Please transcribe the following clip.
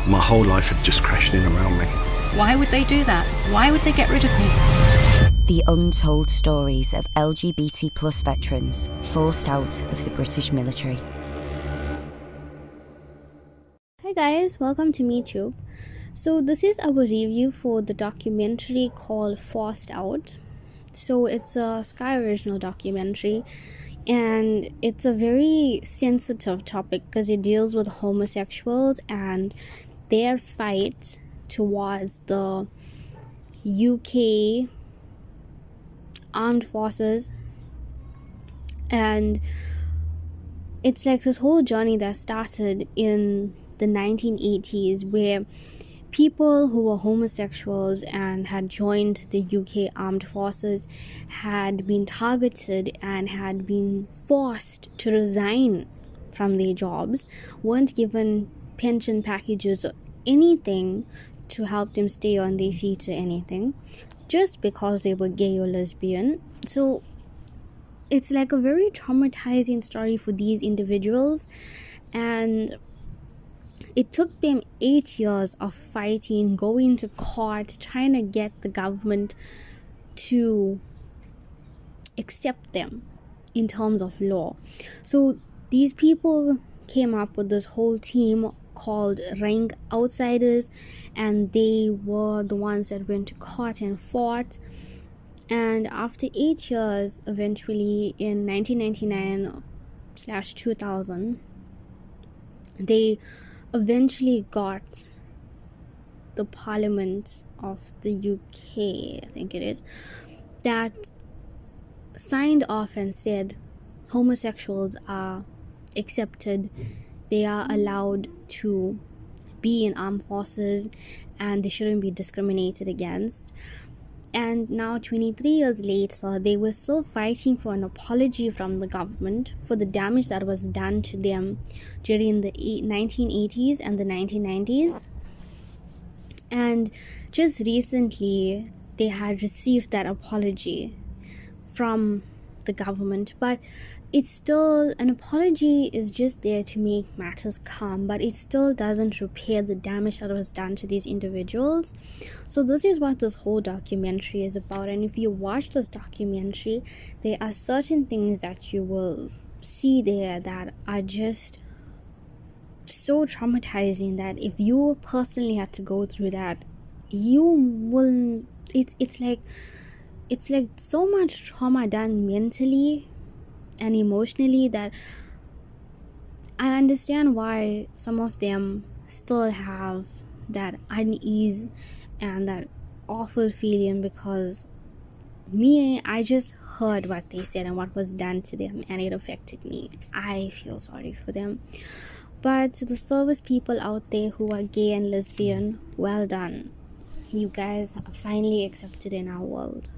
My whole life had just crashed in around me. Why would they do that? Why would they get rid of me? The untold stories of LGBT plus veterans forced out of the British military. Hi guys, welcome to MeTube. So this is our review for the documentary called Forced Out. So it's a Sky original documentary, and it's a very sensitive topic because it deals with homosexuals and their fight towards the UK armed forces. And it's like this whole journey that started in the 1980s, where people who were homosexuals and had joined the UK armed forces had been targeted and had been forced to resign from their jobs, weren't given pension packages or anything to help them stay on their feet or anything, just because they were gay or lesbian. So it's like a very traumatizing story for these individuals, and it took them 8 years of fighting, going to court, trying to get the government to accept them in terms of law. So these people came up with this whole team called Rank Outsiders, and they were the ones that went to court and fought. And after 8 years, eventually in 1999/2000, they eventually got the Parliament of the UK, I think it is, that signed off and said homosexuals are accepted, they are allowed to be in armed forces, and they shouldn't be discriminated against. And now 23 years later, they were still fighting for an apology from the government for the damage that was done to them during the 1980s and the 1990s. And just recently, they had received that apology from the government. But it's still, an apology is just there to make matters calm, but it still doesn't repair the damage that was done to these individuals. So this is what this whole documentary is about. And if you watch this documentary, there are certain things that you will see there that are just so traumatizing that if you personally had to go through that, you will, it's like so much trauma done mentally and emotionally that I understand why some of them still have that unease and that awful feeling, because I just heard what they said and what was done to them, and it affected me. I feel sorry for them. But to the service people out there who are gay and lesbian, well done. You guys are finally accepted in our world.